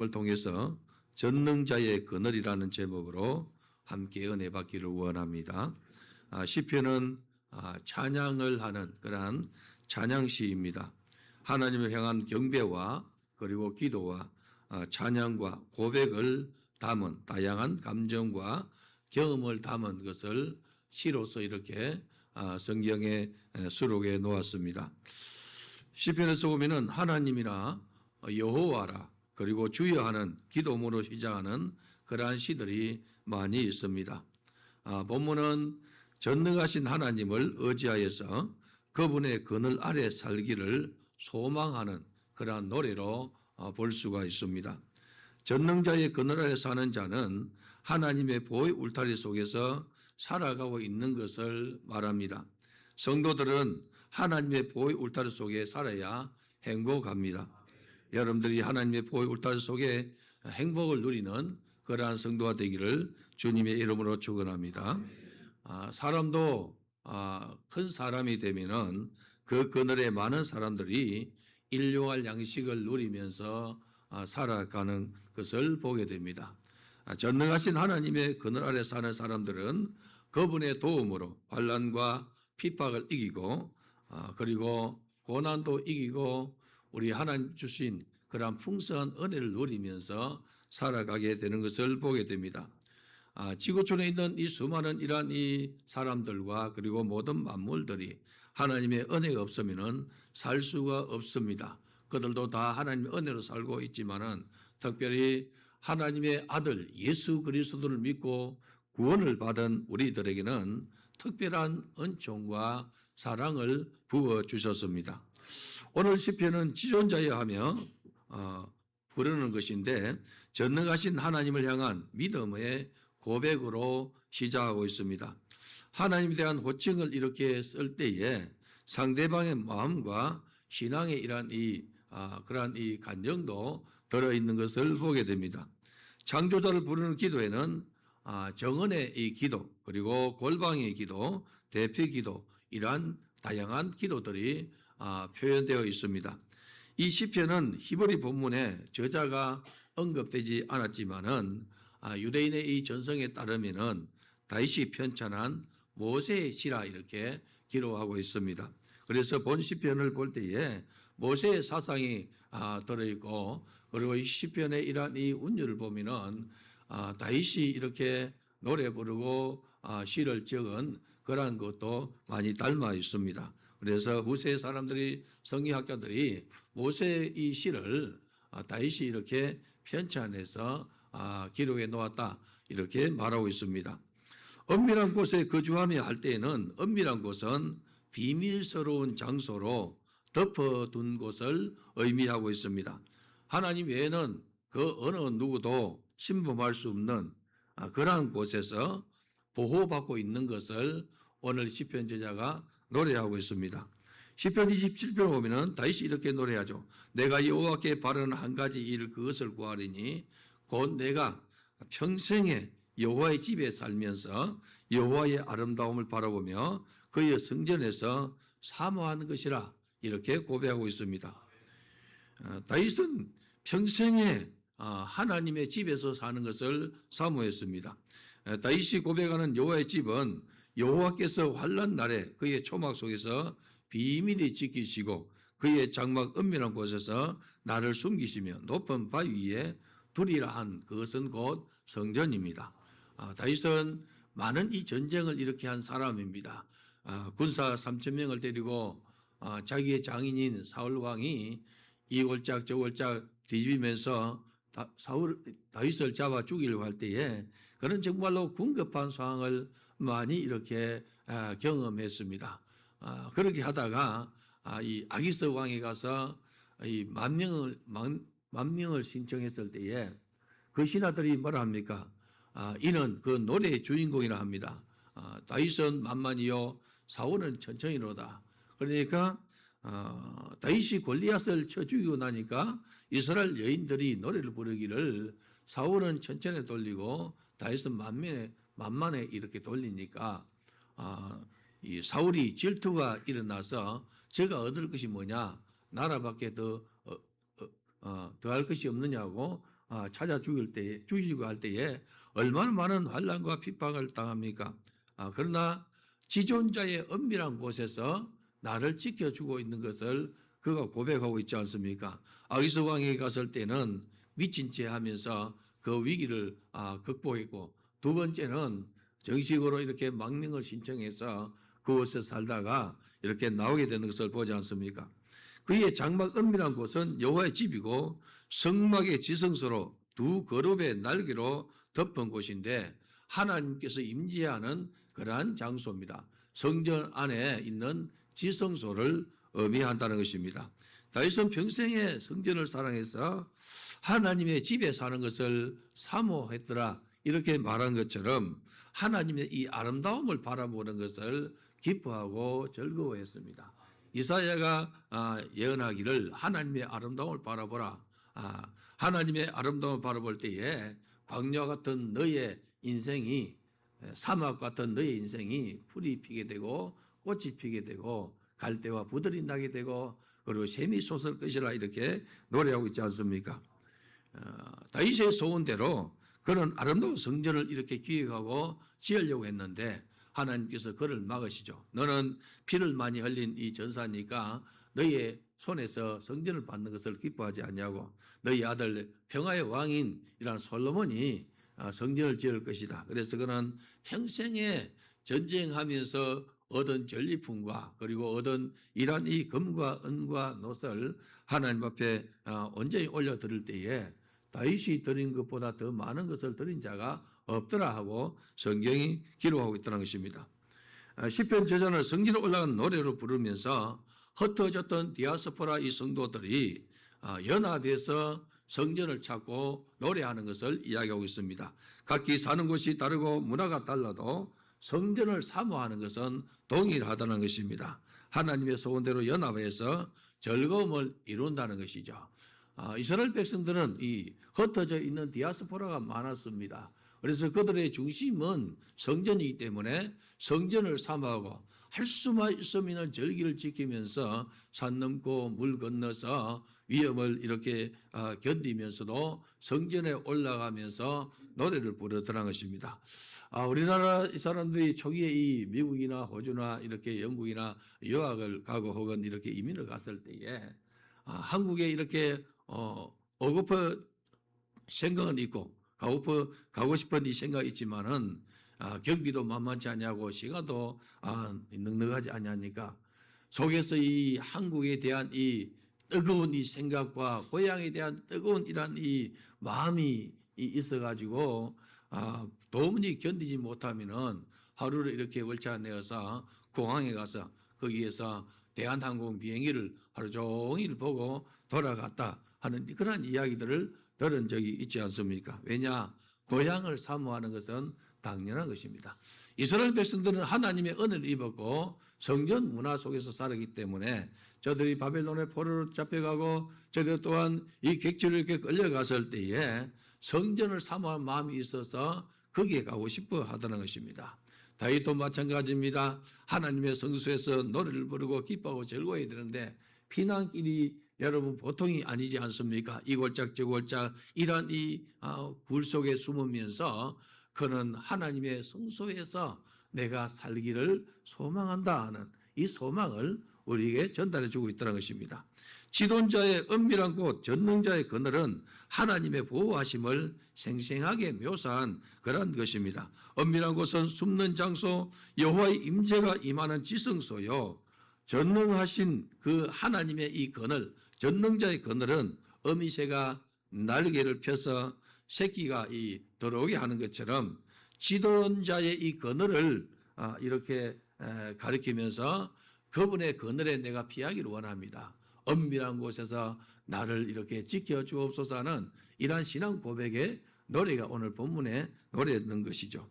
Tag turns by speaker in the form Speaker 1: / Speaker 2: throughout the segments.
Speaker 1: 을 통해서 전능자의 그늘이라는 제목으로 함께 은혜 받기를 원합니다. 시편은 찬양을 하는 그러한 찬양시입니다. 하나님을 향한 경배와 그리고 기도와 찬양과 고백을 담은 다양한 감정과 경험을 담은 것을 시로서 이렇게 성경에 수록해 놓았습니다. 시편에서 보면은 하나님이나 여호와라 그리고 주여 하는 기도문으로 시작하는 그러한 시들이 많이 있습니다. 본문은 전능하신 하나님을 의지하여서 그분의 그늘 아래 살기를 소망하는 그러한 노래로 볼 수가 있습니다. 전능자의 그늘 아래 사는 자는 하나님의 보호의 울타리 속에서 살아가고 있는 것을 말합니다. 성도들은 하나님의 보호의 울타리 속에 살아야 행복합니다. 여러분들이 하나님의 보호의 울타리 속에 행복을 누리는 그러한 성도가 되기를 주님의 이름으로 축원합니다. 사람도 큰 사람이 되면은 그 그늘에 많은 사람들이 일용할 양식을 누리면서 살아가는 것을 보게 됩니다. 전능하신 하나님의 그늘 아래 사는 사람들은 그분의 도움으로 환난과 핍박을 이기고 그리고 고난도 이기고 우리 하나님 주신 그러한 풍성한 은혜를 누리면서 살아가게 되는 것을 보게 됩니다. 지구촌에 있는 이 수많은 이러한 이 사람들과 그리고 모든 만물들이 하나님의 은혜가 없으면은 살 수가 없습니다. 그들도 다 하나님의 은혜로 살고 있지만은 특별히 하나님의 아들 예수 그리스도를 믿고 구원을 받은 우리들에게는 특별한 은총과 사랑을 부어 주셨습니다. 오늘 시편은 지존자여 하며 부르는 것인데 전능하신 하나님을 향한 믿음의 고백으로 시작하고 있습니다. 하나님에 대한 호칭을 이렇게 쓸 때에 상대방의 마음과 신앙의 이러한 그러한 이 간정도 들어있는 것을 보게 됩니다. 창조자를 부르는 기도에는 정언의 이 기도 그리고 골방의 기도, 대피 기도 이러한 다양한 기도들이 표현되어 있습니다. 이 시편은 히브리 본문에 저자가 언급되지 않았지만은 유대인의 이 전성에 따르면은 다윗이 편찬한 모세의 시라 이렇게 기록하고 있습니다. 그래서 본 시편을 볼 때에 모세의 사상이 들어있고 그리고 이 시편의 이러한 이 운율을 보면은 다윗이 이렇게 노래 부르고 시를 적은 그러한 것도 많이 닮아 있습니다. 그래서 후세 사람들이 성경학자들이 모세의 이 시를 다윗이 이렇게 편찬해서 기록해 놓았다 이렇게 말하고 있습니다. 은밀한 곳에 거주하며 할 때에는 은밀한 곳은 비밀스러운 장소로 덮어둔 곳을 의미하고 있습니다. 하나님 외에는 그 어느 누구도 침범할 수 없는 그러한 곳에서 보호받고 있는 것을 오늘 시편 저자가 노래하고 있습니다. 시편 27편 보면은 다윗이 이렇게 노래하죠. 내가 여호와께 바라는 한 가지 일 그것을 구하리니 곧 내가 평생에 여호와의 집에 살면서 여호와의 아름다움을 바라보며 그의 성전에서 사모하는 것이라 이렇게 고백하고 있습니다. 다윗은 평생에 하나님의 집에서 사는 것을 사모했습니다. 다윗이 고백하는 여호와의 집은 여호와께서 환난 날에 그의 초막 속에서 비밀히 지키시고 그의 장막 은밀한 곳에서 나를 숨기시며 높은 바위 위에 두리라 한 그것은 곧 성전입니다. 다윗은 많은 이 전쟁을 이렇게 한 사람입니다. 군사 3,000명을 데리고 자기의 장인인 사울 왕이 이 골짝 저 골짝 뒤집으면서 다윗을 잡아 죽이려고 할 때에 그런 정말로 궁급한 상황을 많이 이렇게 경험했습니다. 그렇게 하다가 이 아기스 왕에 가서 이 만 명을 신청했을 때에 그 신하들이 뭐라 합니까? 이는 그 노래의 주인공이라 합니다. 다윗은 만만이요 사울은 천천히로다. 그러니까 다윗이 골리앗을 쳐 죽이고 나니까 이스라엘 여인들이 노래를 부르기를 사울은 천천히 돌리고 다윗은 만만에 이렇게 돌리니까 이 사울이 질투가 일어나서 제가 얻을 것이 뭐냐 나라밖에 더할 것이 없느냐고 찾아 죽이고 할 때에 얼마나 많은 환난과 핍박을 당합니까? 그러나 지존자의 은밀한 곳에서 나를 지켜주고 있는 것을 그가 고백하고 있지 않습니까? 아기스 왕에게 갔을 때는 미친 채 하면서 그 위기를 극복했고, 두 번째는 정식으로 이렇게 망명을 신청해서 그곳에 살다가 이렇게 나오게 되는 것을 보지 않습니까? 그의 장막 은밀한 곳은 여호와의 집이고 성막의 지성소로 두 거룹의 날개로 덮은 곳인데 하나님께서 임재하는 그러한 장소입니다. 성전 안에 있는 지성소를 의미한다는 것입니다. 다윗은 평생에 성전을 사랑해서 하나님의 집에 사는 것을 사모했더라 이렇게 말한 것처럼 하나님의 이 아름다움을 바라보는 것을 기뻐하고 즐거워했습니다. 이사야가 예언하기를 하나님의 아름다움을 바라보라. 하나님의 아름다움을 바라볼 때에 광야 같은 너의 인생이 사막 같은 너의 인생이 풀이 피게 되고 꽃이 피게 되고 갈대와 부들이 나게 되고 그리고 샘이 솟을 것이라 이렇게 노래하고 있지 않습니까? 다윗의 소원대로 그는 아름다운 성전을 이렇게 기획하고 지으려고 했는데 하나님께서 그를 막으시죠. 너는 피를 많이 흘린 이 전사니까 너의 손에서 성전을 받는 것을 기뻐하지 않냐고 너희 아들 평화의 왕인이라는 솔로몬이 성전을 지을 것이다. 그래서 그는 평생에 전쟁하면서 얻은 전리품과 그리고 얻은 이러한 이 금과 은과 놋을 하나님 앞에 온전히 올려 드릴 때에 다윗이 드린 것보다 더 많은 것을 드린 자가 없더라 하고 성경이 기록하고 있다는 것입니다. 시편 저자는 성전에 올라간 노래로 부르면서 흩어졌던 디아스포라 이 성도들이 연합해서 성전을 찾고 노래하는 것을 이야기하고 있습니다. 각기 사는 곳이 다르고 문화가 달라도 성전을 사모하는 것은 동일하다는 것입니다. 하나님의 소원대로 연합해서 즐거움을 이룬다는 것이죠. 이스라엘 백성들은 이 흩어져 있는 디아스포라가 많았습니다. 그래서 그들의 중심은 성전이기 때문에 성전을 사모하고 할 수만 있으면 절기를 지키면서 산 넘고 물 건너서 위험을 이렇게 견디면서도 성전에 올라가면서 노래를 부르더라는 것입니다. 우리나라 이 사람들이 초기에 이 미국이나 호주나 이렇게 영국이나 유학을 가고 혹은 이렇게 이민을 갔을 때에 한국에 이렇게 오고퍼 생각은 있고 가고 싶은 이 생각이 있지만은 경비도 만만치 않냐고 시간도 넉넉하지 않냐니까 속에서 이 한국에 대한 이 뜨거운 이 생각과 고향에 대한 뜨거운 이런 이 마음이 있어가지고 도무지 견디지 못하면은 하루를 이렇게 월차 내어서 공항에 가서 거기에서 대한항공 비행기를 하루 종일 보고 돌아갔다 하는 그런 이야기들을 들은 적이 있지 않습니까? 왜냐? 고향을 사모하는 것은 당연한 것입니다. 이스라엘 백성들은 하나님의 은혜를 입었고 성전 문화 속에서 살았기 때문에 저들이 바벨론의 포로로 잡혀가고 저들 또한 이 객지를 이렇게 끌려갔을 때에 성전을 사모한 마음이 있어서 거기에 가고 싶어 하다는 것입니다. 다윗도 마찬가지입니다. 하나님의 성소에서 노래를 부르고 기뻐하고 즐거워야 되는데 피난길이 여러분 보통이 아니지 않습니까? 이 골짝 저 골짝 이런 이 굴 속에 숨으면서 그는 하나님의 성소에서 내가 살기를 소망한다 하는 이 소망을 우리에게 전달해 주고 있다는 것입니다. 지존자의 은밀한 곳, 전능자의 그늘은 하나님의 보호하심을 생생하게 묘사한 그런 것입니다. 은밀한 곳은 숨는 장소, 여호와의 임재가 임하는 지성소요. 전능하신 그 하나님의 이 그늘, 전능자의 그늘은 어미새가 날개를 펴서 새끼가 들어오게 하는 것처럼 지존자의 이 그늘을 이렇게 가리키면서 그분의 그늘에 내가 피하기를 원합니다. 은밀한 곳에서 나를 이렇게 지켜주옵소서 하는 이러한 신앙 고백의 노래가 오늘 본문에 노래했던 것이죠.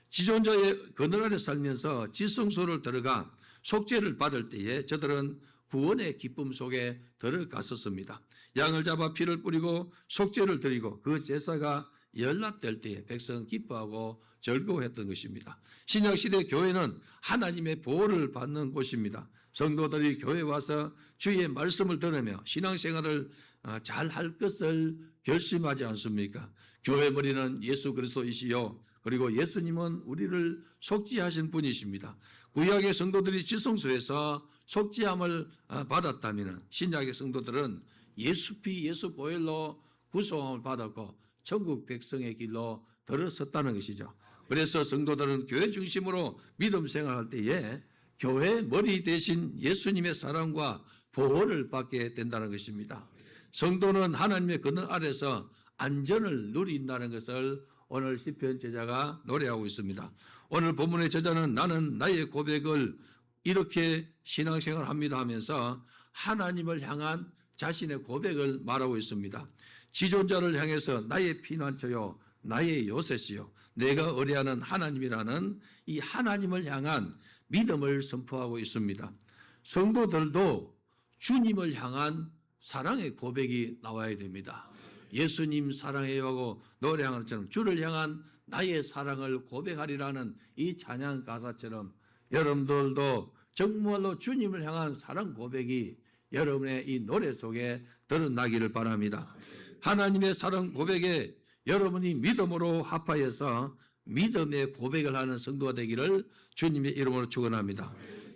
Speaker 1: 지존자의 그늘 아래 살면서 지성소를 들어가 속죄를 받을 때에 저들은 구원의 기쁨 속에 들어갔었습니다. 양을 잡아 피를 뿌리고 속죄를 드리고 그 제사가 연락될 때에 백성은 기뻐하고 즐거워했던 것입니다. 신약시대 교회는 하나님의 보호를 받는 곳입니다. 성도들이 교회에 와서 주의 말씀을 들으며 신앙생활을 잘할 것을 결심하지 않습니까? 교회 머리는 예수 그리스도이시요. 그리고 예수님은 우리를 속죄하신 분이십니다. 구약의 성도들이 지성소에서 속죄함을 받았다면 신약의 성도들은 예수 피 예수 보혈로 구속함을 받았고 천국 백성의 길로 들어섰다는 것이죠. 그래서 성도들은 교회 중심으로 믿음 생활할 때에 교회 머리 대신 예수님의 사랑과 보호를 받게 된다는 것입니다. 성도는 하나님의 그늘 아래서 안전을 누린다는 것을 오늘 시편 제자가 노래하고 있습니다. 오늘 본문의 제자는 나는 나의 고백을 이렇게 신앙생활합니다 하면서 하나님을 향한 자신의 고백을 말하고 있습니다. 지존자를 향해서 나의 피난처요 나의 요새시요 내가 의뢰하는 하나님이라는 이 하나님을 향한 믿음을 선포하고 있습니다. 성도들도 주님을 향한 사랑의 고백이 나와야 됩니다. 예수님 사랑해요 하고 노래하는 것처럼 주를 향한 나의 사랑을 고백하리라는 이 찬양 가사처럼 여러분들도 정말로 주님을 향한 사랑 고백이 여러분의 이 노래 속에 드러나기를 바랍니다. 하나님의 사랑 고백에 여러분이 믿음으로 합하여서 믿음의 고백을 하는 성도가 되기를 주님의 이름으로 축원합니다.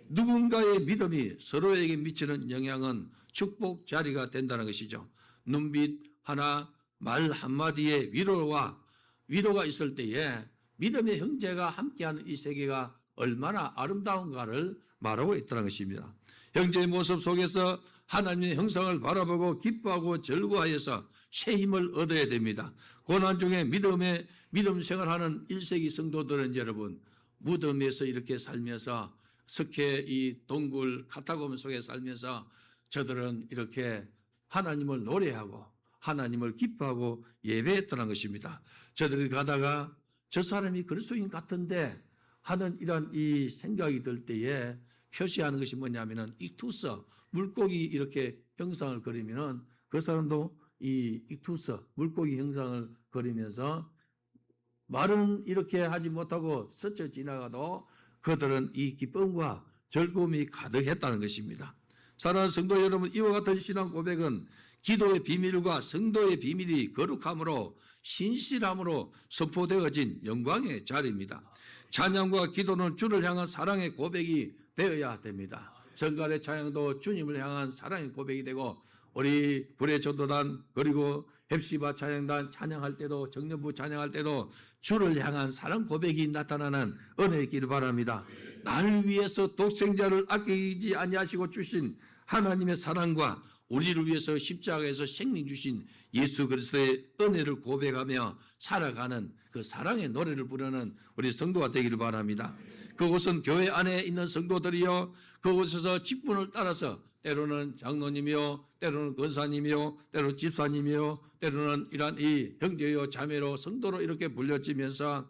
Speaker 1: 누군가의 믿음이 서로에게 미치는 영향은 축복 자리가 된다는 것이죠. 눈빛 하나, 말 한마디에 위로가 있을 때에 믿음의 형제가 함께하는 이 세계가 얼마나 아름다운가를 말하고 있다는 것입니다. 형제의 모습 속에서 하나님의 형상을 바라보고 기뻐하고 즐거워하여서 새 힘을 얻어야 됩니다. 고난 중에 믿음 생활하는 1세기 성도들은 여러분 무덤에서 이렇게 살면서 석회 이 동굴 카타콤 속에 살면서 저들은 이렇게 하나님을 노래하고 하나님을 기뻐하고 예배했다는 것입니다. 저들이 가다가 저 사람이 그리스도인 같은데 하는 이런 이 생각이 들 때에 표시하는 것이 뭐냐면은 익투스 물고기 이렇게 형상을 그리면은 그 사람도 이 익투스 물고기 형상을 그리면서 말은 이렇게 하지 못하고 스쳐 지나가도 그들은 이 기쁨과 즐거움이 가득했다는 것입니다. 사랑하는 성도 여러분, 이와 같은 신앙 고백은 기도의 비밀과 성도의 비밀이 거룩함으로 신실함으로 선포되어진 영광의 자리입니다. 찬양과 기도는 주를 향한 사랑의 고백이 되어야 됩니다. 성갈의 찬양도 주님을 향한 사랑의 고백이 되고 우리 불의 전도단 그리고 헵시바 찬양단 찬양할 때도 정년부 찬양할 때도 주를 향한 사랑 고백이 나타나는 은혜 있기를 바랍니다. 나를 위해서 독생자를 아끼지 아니하시고 주신 하나님의 사랑과 우리를 위해서 십자가에서 생명 주신 예수 그리스도의 은혜를 고백하며 살아가는 그 사랑의 노래를 부르는 우리 성도가 되기를 바랍니다. 그곳은 교회 안에 있는 성도들이요 그곳에서 직분을 따라서 때로는 장로님이요 때로는 권사님이요 때로는 집사님이요 때로는 이러한 이 형제요 자매로 성도로 이렇게 불려지면서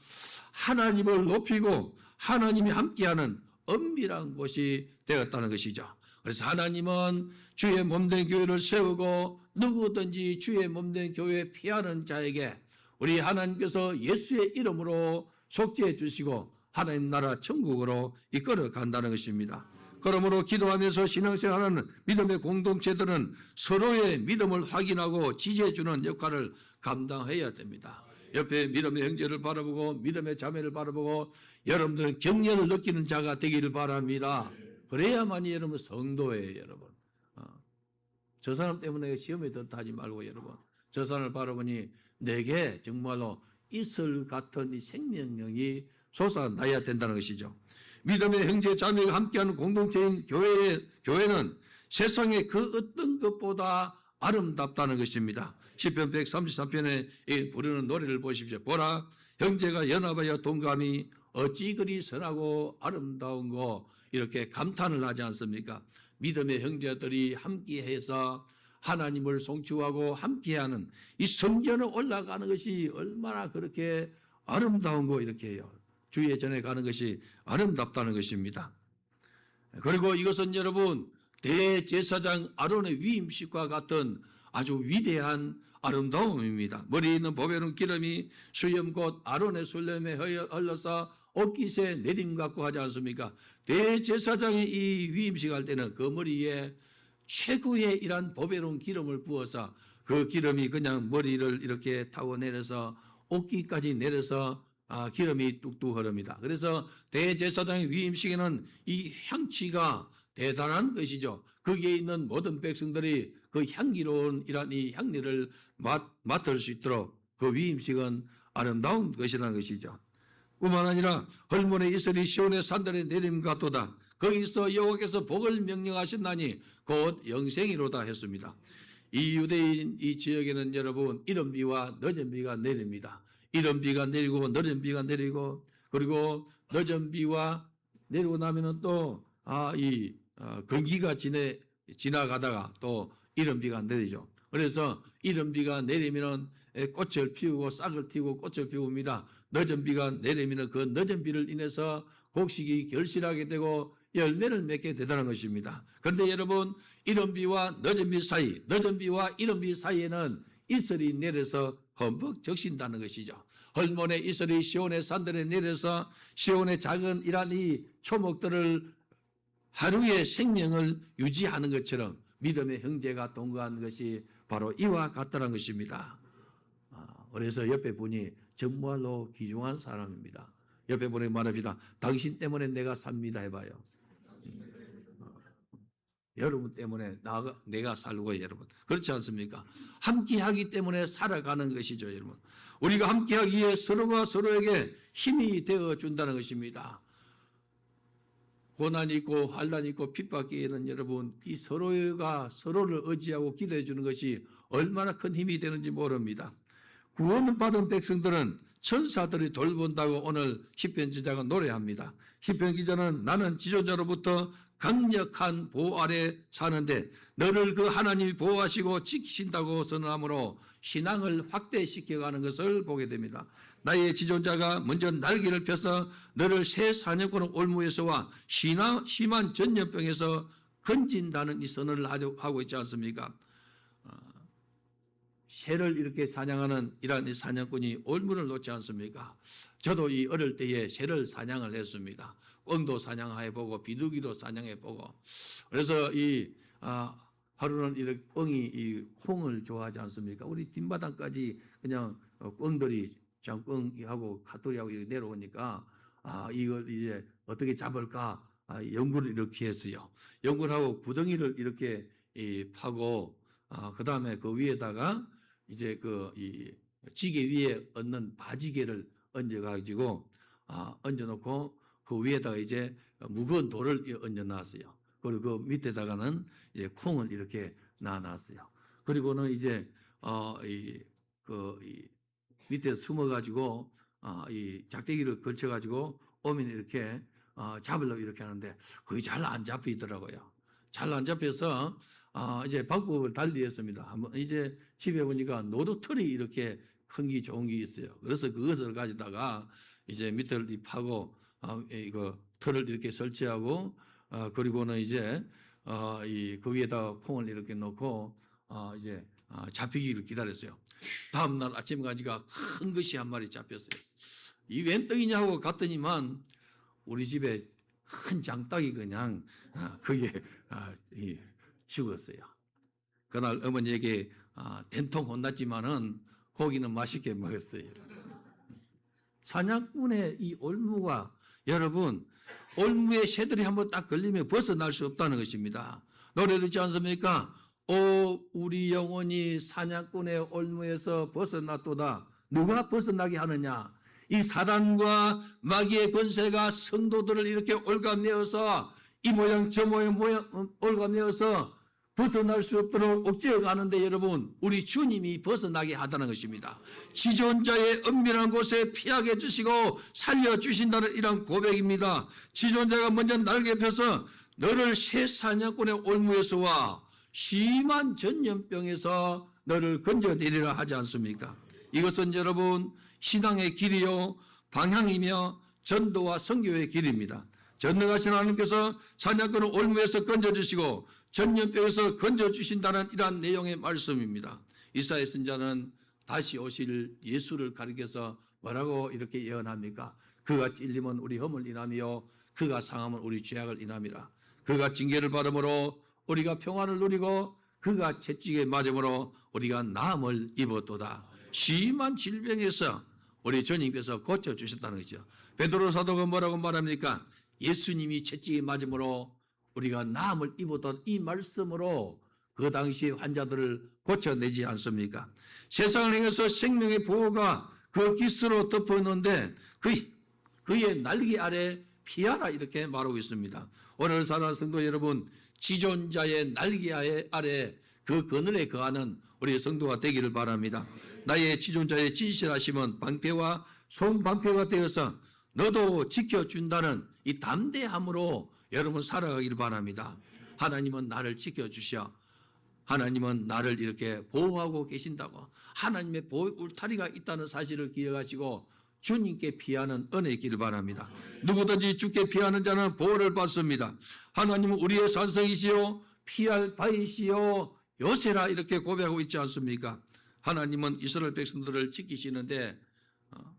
Speaker 1: 하나님을 높이고 하나님이 함께하는 엄밀한 곳이 되었다는 것이죠. 그래서 하나님은 주의 몸된 교회를 세우고 누구든지 주의 몸된 교회에 피하는 자에게 우리 하나님께서 예수의 이름으로 속죄해 주시고 하나님 나라 천국으로 이끌어 간다는 것입니다. 그러므로 기도하면서 신앙생활하는 믿음의 공동체들은 서로의 믿음을 확인하고 지지해 주는 역할을 감당해야 됩니다. 옆에 믿음의 형제를 바라보고 믿음의 자매를 바라보고 여러분들은 격려를 느끼는 자가 되기를 바랍니다. 그래야만이 여러분 성도예요, 여러분. 저 사람 때문에 시험에 들었다 하지 말고 여러분. 저 사람을 바라보니 내게 정말로 이슬 같은 이 생명력이 솟아나야 된다는 것이죠. 믿음의 형제 자매가 함께하는 공동체인 교회는 세상의 그 어떤 것보다 아름답다는 것입니다. 시편 133편에 부르는 노래를 보십시오. 보라 형제가 연합하여 동감이 어찌 그리 선하고 아름다운고 이렇게 감탄을 하지 않습니까? 믿음의 형제들이 함께해서 하나님을 송축하고 함께하는 이 성전에 올라가는 것이 얼마나 그렇게 아름다운고 이렇게 해요. 주의 전에 가는 것이 아름답다는 것입니다. 그리고 이것은 여러분 대제사장 아론의 위임식과 같은 아주 위대한 아름다움입니다. 머리에 있는 보배로운 기름이 수염 곧 아론의 술렘에 흘러서 옷깃에 내림 같고 하지 않습니까? 대제사장이 이 위임식 할 때는 그 머리에 최고의 이런 보배로운 기름을 부어서 그 기름이 그냥 머리를 이렇게 타고 내려서 옷깃까지 내려서 기름이 뚝뚝 흐릅니다. 그래서 대제사장의 위임식에는 이 향취가 대단한 것이죠. 거기에 있는 모든 백성들이 그 향기로운 이란 이 향리를 맡을 수 있도록 그 위임식은 아름다운 것이라는 것이죠. 뿐만 아니라 헐몬의 이슬이 시온의 산들에 내림 같도다. 거기서 여호와께서 복을 명령하셨나니 곧 영생이로다 했습니다. 이 유대인 이 지역에는 여러분 이른 비와 늦은 비가 내립니다. 이른 비가 내리고 늦은 비가 내리고 그리고 늦은 비와 내리고 나면은 또 건기가 지나가다가 또 이른 비가 내리죠. 그래서 이른 비가 내리면은 꽃을 피우고 싹을 틔우고 꽃을 피웁니다. 늦은 비가 내리면은 그 늦은 비를 인해서 곡식이 결실하게 되고 열매를 맺게 되다는 것입니다. 그런데 여러분 이른 비와 늦은 비 사이, 늦은 비와 이른 비 사이에는 이슬이 내려서 흠뻑 적신다는 것이죠. 헐몬의 이슬이 시온의 산들에 내려서 시온의 작은 이란 이 초목들을 하루의 생명을 유지하는 것처럼 믿음의 형제가 동거한 것이 바로 이와 같다는 것입니다. 그래서 옆에 분이 정말로 귀중한 사람입니다. 옆에 분에게 말합니다. 당신 때문에 내가 삽니다 해봐요. 여러분 때문에 내가 살고 여러분. 그렇지 않습니까? 함께하기 때문에 살아가는 것이죠, 여러분. 우리가 함께하기에 서로가 서로에게 힘이 되어준다는 것입니다. 고난이 있고 환난이 있고 핍박기에는 여러분 이 서로가 서로를 의지하고 기도해 주는 것이 얼마나 큰 힘이 되는지 모릅니다. 구원을 받은 백성들은 천사들이 돌본다고 오늘 시편 기자가 노래합니다. 시편 기자는 나는 지존자로부터 강력한 보호 아래 사는데 너를 그 하나님이 보호하시고 지키신다고 선언하므로 신앙을 확대시켜가는 것을 보게 됩니다. 나의 지존자가 먼저 날개를 펴서 너를 새 사냥꾼의 올무에서와 심한 전염병에서 건진다는 이 선언을 하고 있지 않습니까? 새를 이렇게 사냥하는 이러한 사냥꾼이 올무를 놓지 않습니까? 저도 이 어릴 때에 새를 사냥을 했습니다. 꿩도 사냥해보고 비둘기도 사냥해보고 그래서 하루는 이렇게 꿩이 이 콩을 좋아하지 않습니까? 우리 뒷마당까지 그냥 꿩들이 장꽁이하고 카토리하고 이렇게 내려오니까 이걸 이제 어떻게 잡을까 연구를 이렇게 했어요. 연구를 하고 구덩이를 이렇게 파고 그 다음에 그 위에다가 이제 이 지게 위에 얹는 바지개를 얹어가지고 얹어놓고 그 위에다가 이제 무거운 돌을 얹어놨어요. 그리고 그 밑에다가는 이제 콩을 이렇게 놔놨어요. 그리고는 이제 이 밑에 숨어가지고 이 작대기를 걸쳐가지고 오면 이렇게 잡으려고 이렇게 하는데 그게 잘 안 잡히더라고요. 잘 안 잡혀서 이제 방법을 달리했습니다. 한번 이제 집에 보니까 노도털이 이렇게 큰 게 좋은 게 있어요. 그래서 그것을 가지다가 이제 밑을 파고 이거 털을 이렇게 설치하고 그리고는 이제 그 위에다가 콩을 이렇게 넣고 이제 잡히기를 기다렸어요. 다음 날 아침 가지가 큰 것이 한 마리 잡혔어요. 이 웬 떡이냐고 갔더니만 우리 집에 큰 장닭이 그냥 그게 죽었어요. 그날 어머니에게 된통 혼났지만은 고기는 맛있게 먹었어요. 사냥꾼의 이 올무가 여러분 올무의 새들이 한번 딱 걸리면 벗어날 수 없다는 것입니다. 노래 듣지 않습니까? 오 우리 영혼이 사냥꾼의 올무에서 벗어났도다. 누가 벗어나게 하느냐? 이 사단과 마귀의 권세가 성도들을 이렇게 올가매어서 이 모양 저 모양 올가매어서 벗어날 수 없도록 억제해 가는데 여러분 우리 주님이 벗어나게 하다는 것입니다. 지존자의 은밀한 곳에 피하게 해주시고 살려주신다는 이런 고백입니다. 지존자가 먼저 날개 펴서 너를 새 사냥꾼의 올무에서와 심한 전염병에서 너를 건져내리라 하지 않습니까? 이것은 여러분 신앙의 길이요 방향이며 전도와 선교의 길입니다. 전능하신 하나님께서 사냥꾼을 올무에서 건져주시고 전염병에서 건져주신다는 이러한 내용의 말씀입니다. 이사야 선지자는 다시 오실 예수를 가리켜서 뭐라고 이렇게 예언합니까? 그가 찔림은 우리 험을 인하며 그가 상함은 우리 죄악을 인함이라. 그가 징계를 받음으로 우리가 평안을 누리고 그가 채찍에 맞음으로 우리가 나음을 입었도다. 심한 질병에서 우리 주님께서 고쳐주셨다는 거죠. 베드로 사도가 뭐라고 말합니까? 예수님이 채찍에 맞음으로 우리가 나음을 입었던 이 말씀으로 그 당시 환자들을 고쳐내지 않습니까? 세상을 향해서 생명의 보호가 그 깃으로 덮었는데 그의 날개 아래 피하라 이렇게 말하고 있습니다. 오늘 사랑하는 성도 여러분, 지존자의 날개 아래 그 그늘에 거하는 우리 성도가 되기를 바랍니다. 나의 지존자의 진실하심은 방패와 손방패가 되어서 너도 지켜준다는 이 담대함으로 여러분 살아가기를 바랍니다. 하나님은 나를 지켜주셔. 하나님은 나를 이렇게 보호하고 계신다고, 하나님의 보호 울타리가 있다는 사실을 기억하시고 주님께 피하는 은혜 있기를 바랍니다. 누구든지 주께 피하는 자는 보호를 받습니다. 하나님은 우리의 산성이시요 피할 바이시요 요새라 이렇게 고백하고 있지 않습니까? 하나님은 이스라엘 백성들을 지키시는데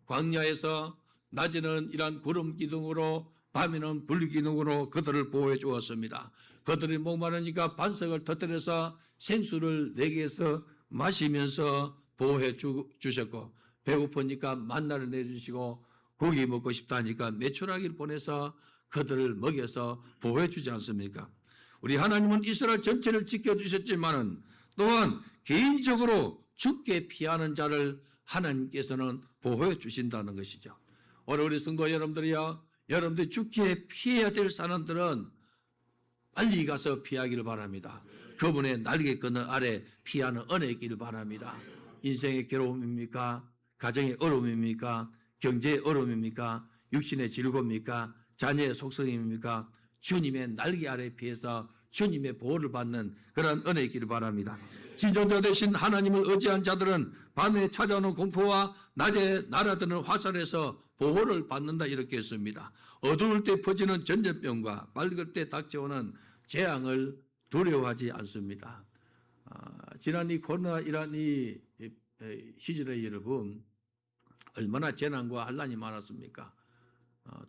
Speaker 1: 광야에서 낮에는 이러한 구름 기둥으로 밤에는 불 기둥으로 그들을 보호해 주었습니다. 그들이 목마르니까 반석을 터뜨려서 생수를 내게서 마시면서 보호해 주셨고, 배고프니까 만나를 내주시고, 고기 먹고 싶다니까 메추라기를 보내서 그들을 먹여서 보호해 주지 않습니까? 우리 하나님은 이스라엘 전체를 지켜주셨지만은 또한 개인적으로 죽게 피하는 자를 하나님께서는 보호해 주신다는 것이죠. 오늘 우리 성도 여러분들이요, 여러분들이 죽게 피해야 될 사람들은 빨리 가서 피하기를 바랍니다. 그분의 날개 그늘 아래 피하는 은혜 있기를 바랍니다. 인생의 괴로움입니까? 가정의 어려움입니까? 경제의 어려움입니까? 육신의 즐거움입니까? 자녀의 속성입니까? 주님의 날개 아래 피해서 주님의 보호를 받는 그런 은혜 있기를 바랍니다. 지존자 되신 하나님을 의지한 자들은 밤에 찾아오는 공포와 낮에 날아드는 화살에서 보호를 받는다 이렇게 했습니다. 어두울 때 퍼지는 전염병과 밝을 때 닥쳐오는 재앙을 두려워하지 않습니다. 지난 이 코로나 이란 이 시절에 여러분 얼마나 재난과 환란이 많았습니까?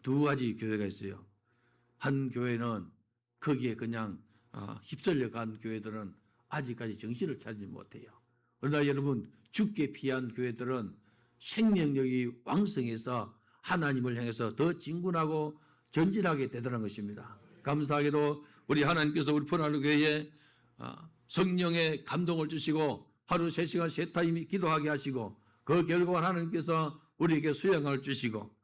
Speaker 1: 두 가지 교회가 있어요. 한 교회는 거기에 그냥 휩쓸려 간 교회들은 아직까지 정신을 차리지 못해요. 그러나 여러분 죽게 피한 교회들은 생명력이 왕성해서 하나님을 향해서 더 진군하고 전진하게 되더라는 것입니다. 감사하게도 우리 하나님께서 우리 포나루 교회에 성령의 감동을 주시고 하루 3시간 3타임 기도하게 하시고 그 결과 하나님께서 우리에게 수양을 주시고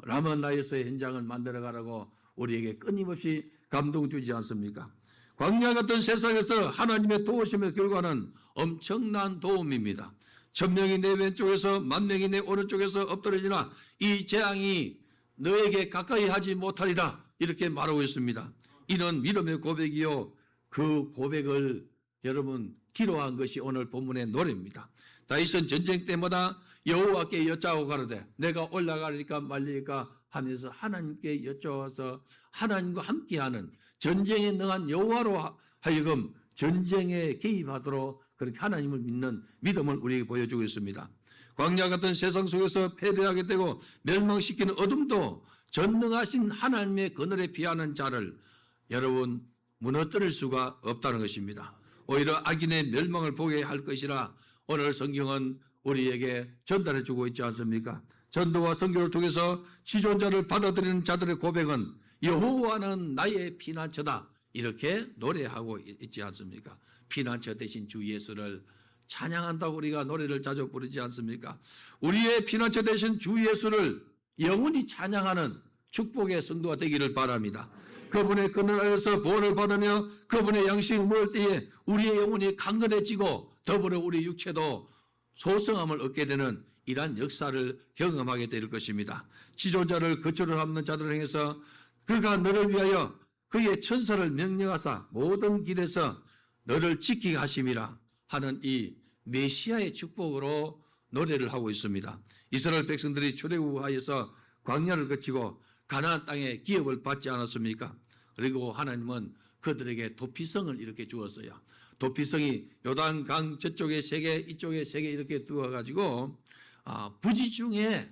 Speaker 1: 라만나에서의 현장을 만들어가라고 우리에게 끊임없이 감동 주지 않습니까? 광야 같은 세상에서 하나님의 도우심의 결과는 엄청난 도움입니다. 1000명이 내 왼쪽에서 10,000명이 내 오른쪽에서 엎드러지나 이 재앙이 너에게 가까이 하지 못하리라 이렇게 말하고 있습니다. 이는 믿음의 고백이요 그 고백을 여러분 기록한 것이 오늘 본문의 노래입니다. 다윗은 전쟁 때마다 여호와께 여짜고 가로되 내가 올라가리까 말리까 하면서 하나님께 여쭤와서 하나님과 함께하는 전쟁에 능한 여호와로 하여금 전쟁에 개입하도록 그렇게 하나님을 믿는 믿음을 우리에게 보여주고 있습니다. 광야 같은 세상 속에서 패배하게 되고 멸망시키는 어둠도 전능하신 하나님의 그늘에 피하는 자를 여러분 무너뜨릴 수가 없다는 것입니다. 오히려 악인의 멸망을 보게 할 것이라 오늘 성경은 우리에게 전달해 주고 있지 않습니까? 전도와 선교를 통해서 지존자를 받아들이는 자들의 고백은 여호와는 나의 피난처다 이렇게 노래하고 있지 않습니까? 피난처 대신 주 예수를 찬양한다고 우리가 노래를 자주 부르지 않습니까? 우리의 피난처 대신 주 예수를 영원히 찬양하는 축복의 성도가 되기를 바랍니다. 그분의 그늘 아래서 보호를 받으며 그분의 양식을 먹을 때에 우리의 영혼이 강건해지고 더불어 우리 육체도 소성함을 얻게 되는 이러한 역사를 경험하게 될 것입니다. 지존자를 거처를 삼는 자들을 향해서 그가 너를 위하여 그의 천사를 명령하사 모든 길에서 너를 지키게 하심이라 하는 이 메시아의 축복으로 노래를 하고 있습니다. 이스라엘 백성들이 출애굽하여서 광야를 거치고 가나안 땅에 기업을 받지 않았습니까? 그리고 하나님은 그들에게 도피성을 이렇게 주었어요. 도피성이 요단강 저쪽에 3개, 이쪽에 3개 이렇게 두어가지고 부지 중에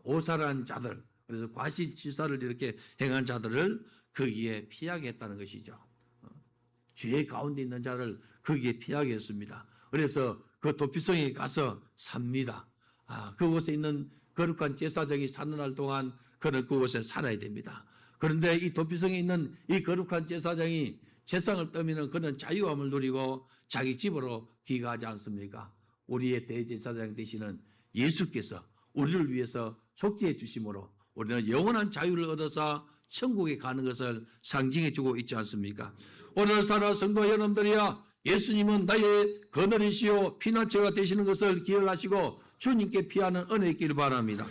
Speaker 1: 오살한 자들, 그래서 과시치사를 이렇게 행한 자들을 거기에 피하게 했다는 것이죠. 죄 가운데 있는 자를 거기에 피하게 했습니다. 그래서 그 도피성에 가서 삽니다. 그곳에 있는 거룩한 제사장이 사는 날 동안 그는 그곳에 살아야 됩니다. 그런데 이 도피성에 있는 이 거룩한 제사장이 세상을 떠미는 그는 자유함을 누리고 자기 집으로 귀가하지 않습니까? 우리의 대제사장 되시는 예수께서 우리를 위해서 속죄해 주심으로 우리는 영원한 자유를 얻어서 천국에 가는 것을 상징해 주고 있지 않습니까? 오늘 살아 성도 여러분들이야, 예수님은 나의 그늘이시요 피난처가 되시는 것을 기억하시고 주님께 피하는 은혜 있기를 바랍니다.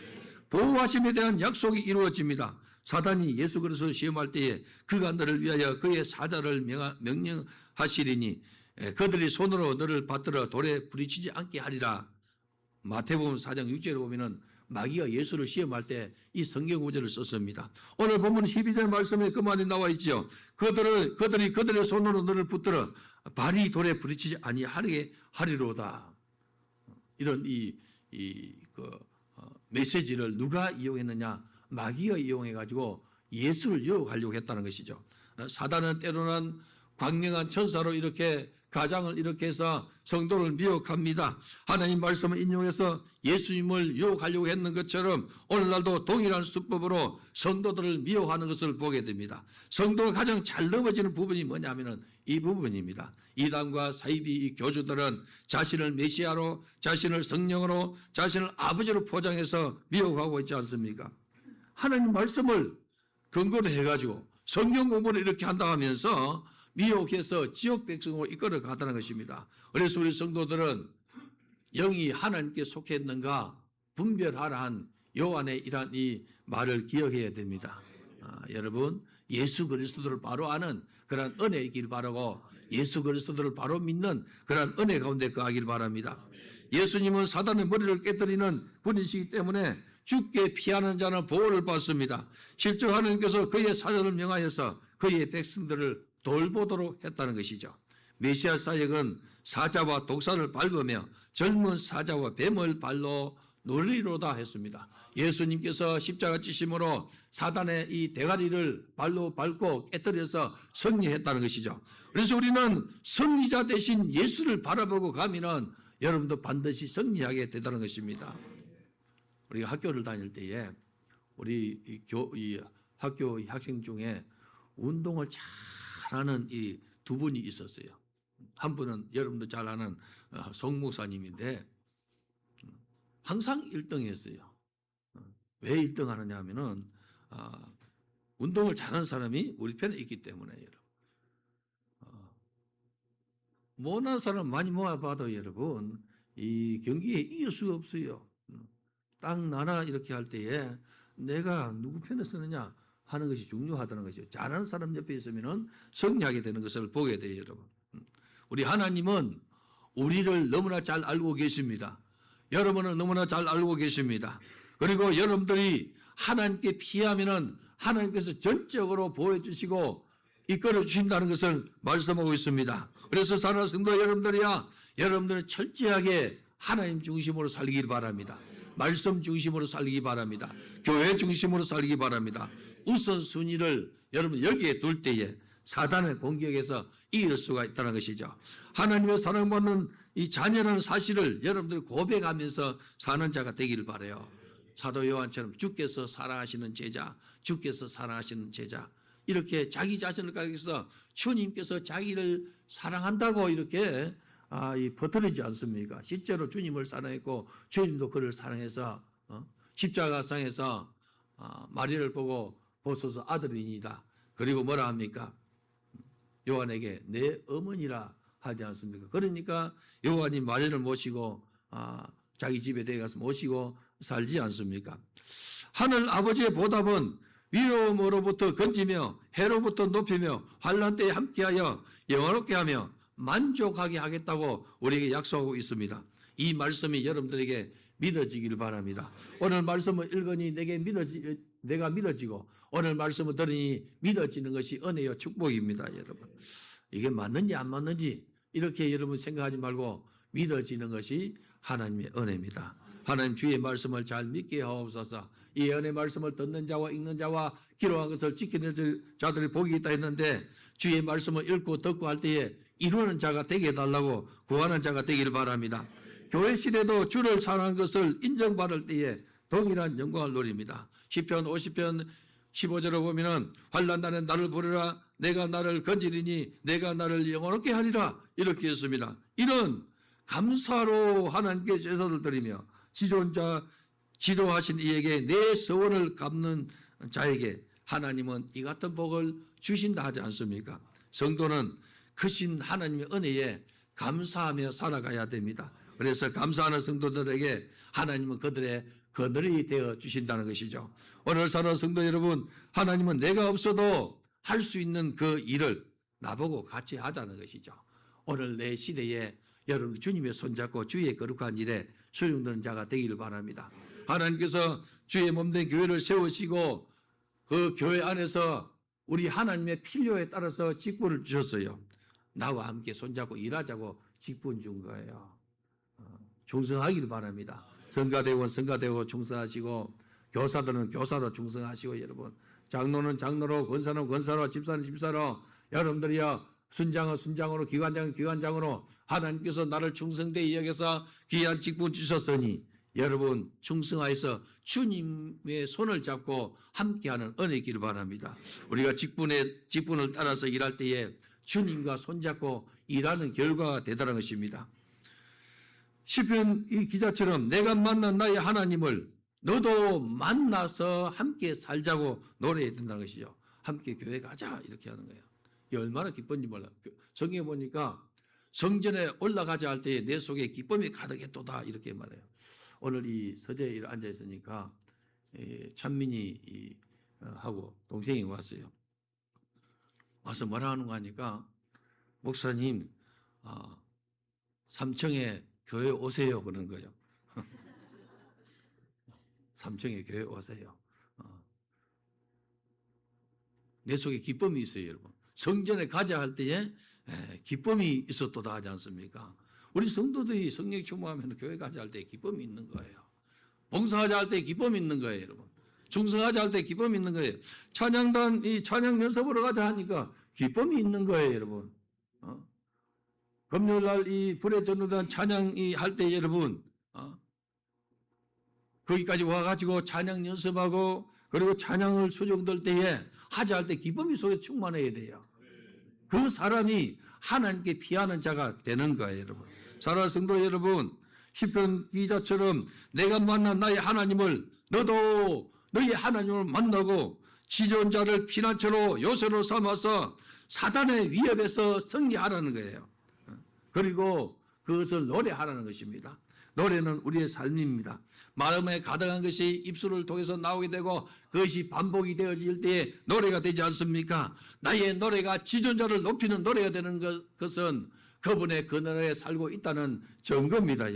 Speaker 1: 보호하심에 대한 약속이 이루어집니다. 사단이 예수 그리스도를 시험할 때에 그가 너를 위하여 그의 사자를 명령하시리니 그들이 손으로 너를 받들어 돌에 부딪히지 않게 하리라. 마태복음 4장 6절에 보면은 마귀가 예수를 시험할 때 이 성경 구절을 썼습니다. 오늘 본문 12절 말씀에 그 말이 나와 있죠. 그들이 그들의 손으로 너를 붙들어 발이 돌에 부딪히지 아니하게 하리로다. 이런 메시지를 누가 이용했느냐? 마귀가 이용해 가지고 예수를 유혹하려고 했다는 것이죠. 사단은 때로는 광명한 천사로 이렇게 가장을 이렇게 해서 성도를 미혹합니다. 하나님 말씀을 인용해서 예수님을 유혹하려고 했는 것처럼 오늘날도 동일한 수법으로 성도들을 미혹하는 것을 보게 됩니다. 성도가 가장 잘 넘어지는 부분이 뭐냐면은 이 부분입니다. 이단과 사이비 이 교주들은 자신을 메시아로, 자신을 성령으로, 자신을 아버지로 포장해서 미혹하고 있지 않습니까? 하나님 말씀을 근거로 해가지고 성경 공부를 이렇게 한다 하면서 미혹해서 지옥 백성으로 이끌어 가다는 것입니다. 그래서 우리 성도들은 영이 하나님께 속했는가 분별하라는 요한의 이러한 이 말을 기억해야 됩니다. 여러분, 예수 그리스도를 바로 아는 그런 은혜에 있길 바라고 예수 그리스도를 바로 믿는 그런 은혜 가운데 거하길 바랍니다. 예수님은 사단의 머리를 깨뜨리는 분이시기 때문에 죽게 피하는 자는 보호를 받습니다. 실제 하나님께서 그의 사자를 명하여서 그의 백성들을 돌보도록 했다는 것이죠. 메시아 사역은 사자와 독사를 밟으며 젊은 사자와 뱀을 발로 누리로다 했습니다. 예수님께서 십자가 지심으로 사단의 이 대가리를 발로 밟고 깨뜨려서 승리했다는 것이죠. 그래서 우리는 승리자 대신 예수를 바라보고 가면은 여러분도 반드시 승리하게 되다는 것입니다. 우리가 학교를 다닐 때에 우리 이 학교 학생 중에 운동을 잘하는 이 두 분이 있었어요. 한 분은 여러분도 잘 아는 송 목사님인데 항상 1등했어요. 왜 1등 하느냐 하면은 운동을 잘하는 사람이 우리 편에 있기 때문에 여러분. 못한 사람 많이 모아봐도 여러분 이 경기에 이길 수가 없어요. 딱 나나 이렇게 할 때에 내가 누구 편에 서느냐 하는 것이 중요하다는 것이죠. 잘하는 사람 옆에 있으면은 승리하게 되는 것을 보게 돼요, 여러분. 우리 하나님은 우리를 너무나 잘 알고 계십니다. 여러분을 너무나 잘 알고 계십니다. 그리고 여러분들이 하나님께 피하면은 하나님께서 전적으로 보호해 주시고 이끌어 주신다는 것을 말씀하고 있습니다. 그래서 사랑하는 성도 여러분들이야, 여러분들은 철저하게 하나님 중심으로 살기를 바랍니다. 말씀 중심으로 살기 바랍니다. 교회 중심으로 살기 바랍니다. 우선순위를 여러분 여기에 둘 때에 사단의 공격에서 이길 수가 있다는 것이죠. 하나님의 사랑받는 이 자녀라는 사실을 여러분들이 고백하면서 사는 자가 되기를 바라요. 사도 요한처럼 주께서 사랑하시는 제자, 주께서 사랑하시는 제자, 이렇게 자기 자신을 가리켜서 주님께서 자기를 사랑한다고 이렇게 버티지 않습니까? 실제로 주님을 사랑했고 주님도 그를 사랑해서 십자가상에서 마리를 보고 보소서 아들이니다. 그리고 뭐라 합니까? 요한에게 내 어머니라 하지 않습니까? 그러니까 요한이 마리를 모시고 자기 집에 데려가서 모시고 살지 않습니까? 하늘 아버지의 보답은 위로움으로부터 건지며 해로부터 높이며 환난 때에 함께하여 영화롭게 하며 만족하게 하겠다고 우리에게 약속하고 있습니다. 이 말씀이 여러분들에게 믿어지기를 바랍니다. 오늘 말씀을 읽으니 내가 믿어지고 오늘 말씀을 들으니 믿어지는 것이 은혜요 축복입니다. 여러분, 이게 맞는지 안 맞는지 이렇게 여러분 생각하지 말고 믿어지는 것이 하나님의 은혜입니다. 하나님 주의 말씀을 잘 믿게 하옵소서. 이 은혜 말씀을 듣는 자와 읽는 자와 기록한 것을 지키는 자들이 복이 있다 했는데 주의 말씀을 읽고 듣고 할 때에 이루는 자가 되게 해달라고 구하는 자가 되기를 바랍니다. 교회 시대도 주를 사랑하는 것을 인정받을 때에 동일한 영광을 누립니다. 시편 50편 15절을 보면은 환난 날에 나를 부르라 내가 나를 건지리니 내가 나를 영원롭게 하리라 이렇게 했습니다. 이런 감사로 하나님께 제사를 드리며 지존자 지도하신 이에게 내 서원을 갚는 자에게 하나님은 이 같은 복을 주신다 하지 않습니까? 성도는 크신 하나님의 은혜에 감사하며 살아가야 됩니다. 그래서 감사하는 성도들에게 하나님은 그들의 그늘이 되어 주신다는 것이죠. 오늘 사는 성도 여러분, 하나님은 내가 없어도 할 수 있는 그 일을 나보고 같이 하자는 것이죠. 오늘 내 시대에 여러분 주님의 손잡고 주의 거룩한 일에 소용되는 자가 되기를 바랍니다. 하나님께서 주의 몸된 교회를 세우시고 그 교회 안에서 우리 하나님의 필요에 따라서 직분을 주셨어요. 나와 함께 손잡고 일하자고 직분 준 거예요. 충성하기를 바랍니다. 성가대원 성가대원 충성하시고 교사들은 교사로 충성하시고 여러분 장로는 장로로 권사는 권사로 집사는 집사로 여러분들이요 순장은 순장으로 기관장은 기관장으로 하나님께서 나를 충성되이 여겨서 귀한 직분 주셨으니 여러분 충성하여서 주님의 손을 잡고 함께하는 은혜 있기를 바랍니다. 우리가 직분을 따라서 일할 때에 주님과 손잡고 일하는 결과가 되다는 것입니다. 시편 이 기자처럼 내가 만난 나의 하나님을 너도 만나서 함께 살자고 노래해야 된다는 것이죠. 함께 교회 가자 이렇게 하는 거예요. 이 얼마나 기쁜지 몰라. 성경에 보니까 성전에 올라가자 할 때에 내 속에 기쁨이 가득했도다 이렇게 말해요. 오늘 이 서재에 앉아 있으니까 찬민이 하고 동생이 왔어요. 와서 뭐라 하는 거 하니까 목사님 3층에 교회 오세요 그러는 거예요. 3층에 교회 오세요. 내 속에 기쁨이 있어요 여러분. 성전에 가자 할 때에 기쁨이 있었도다 하지 않습니까? 우리 성도들이 성령 충만하면 교회 가자 할 때 기쁨이 있는 거예요. 봉사하자 할 때 기쁨이 있는 거예요 여러분. 충성하자 할 때 기쁨이 있는 거예요. 찬양단 이 찬양 연습으로 가자 하니까 기쁨이 있는 거예요 여러분. 금요일날 이 불의 전우단 찬양이 할 때 여러분 거기까지 와가지고 찬양 연습하고 그리고 찬양을 수종될 때에 하자 할 때 기쁨이 속에 충만해야 돼요. 그 사람이 하나님께 피하는 자가 되는 거예요 여러분. 사랑하는 성도 여러분 시편 기자처럼 내가 만난 나의 하나님을 너도 너희 하나님을 만나고 지존자를 피난처로 요새로 삼아서 사단의 위협에서 승리하라는 거예요. 그리고 그것을 노래하라는 것입니다. 노래는 우리의 삶입니다. 마음에 가득한 것이 입술을 통해서 나오게 되고 그것이 반복이 되어질 때에 노래가 되지 않습니까? 나의 노래가 지존자를 높이는 노래가 되는 것은 그분의 그 나라에 살고 있다는 증거입니다.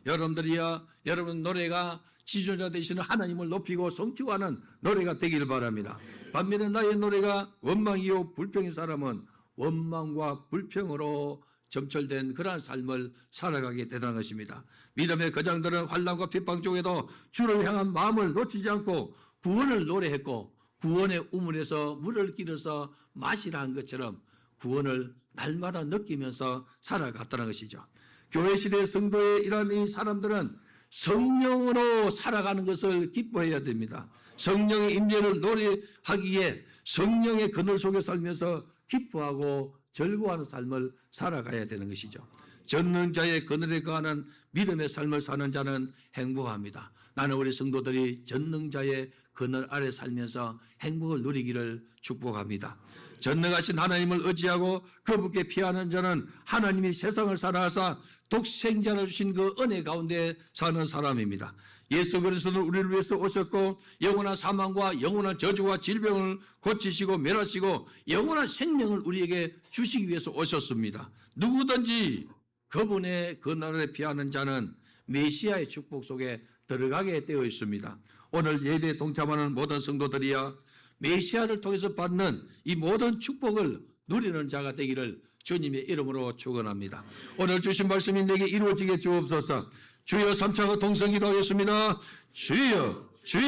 Speaker 1: 여러분들이야 여러분 노래가 지존자 되시는 하나님을 높이고 성취하는 노래가 되기를 바랍니다. 반면에 나의 노래가 원망이요 불평인 사람은 원망과 불평으로 점철된 그러한 삶을 살아가게 되는 것입니다. 믿음의 거장들은 환난과 핍박 중에도 주를 향한 마음을 놓치지 않고 구원을 노래했고 구원의 우물에서 물을 길어서 마시라 한 것처럼 구원을 날마다 느끼면서 살아갔다는 것이죠. 교회 시대 성도의 이러한 이 사람들은 성령으로 살아가는 것을 기뻐해야 됩니다. 성령의 임재를 노래하기에 성령의 그늘 속에 살면서 기뻐하고 즐거워하는 삶을 살아가야 되는 것이죠. 전능자의 그늘에 거하는 믿음의 삶을 사는 자는 행복합니다. 나는 우리 성도들이 전능자의 그늘 아래 살면서 행복을 누리기를 축복합니다. 전능하신 하나님을 의지하고 그분께 피하는 자는 하나님이 세상을 사랑하사 독생자를 주신 그 은혜 가운데 사는 사람입니다. 예수 그리스도는 우리를 위해서 오셨고 영원한 사망과 영원한 저주와 질병을 고치시고 멸하시고 영원한 생명을 우리에게 주시기 위해서 오셨습니다. 누구든지 그분의 그 나라에 피하는 자는 메시아의 축복 속에 들어가게 되어 있습니다. 오늘 예배에 동참하는 모든 성도들이여 메시아를 통해서 받는 이 모든 축복을 누리는 자가 되기를 주님의 이름으로 축원합니다. 오늘 주신 말씀이 내게 이루어지게 주옵소서. 주여 3차가 동성기도 하겠습니다. 주여 주여